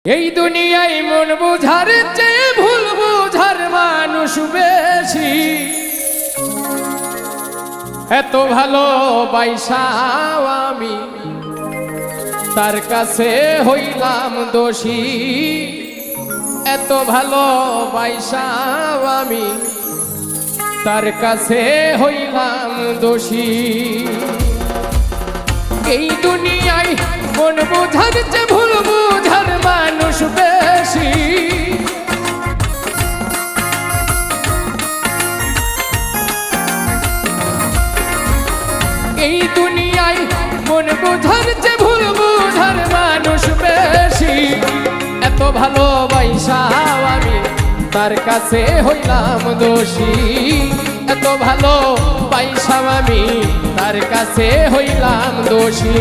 এই দুনিয়ায় মন বুঝার চেয়ে ভুল বুঝার মানুষ বেশি। এত ভালোবাসাও আমি তার কাছে হইলাম দোষী। এত ভালোবাসাও আমি তার কাছে হইলাম দোষী। এই দুনিয়ায় মন বুঝার চেয়ে ভুল বুঝার মানুষ বেশি। এই দুনিয়ায় মন বুঝার চেয়ে ভুল বুঝার মানুষ বেশি। এত ভালোবাসাও আমি তার কাছে হইলাম দোষী। এত ভালোবাসাও আমি তার কাছে হইলাম দোষী।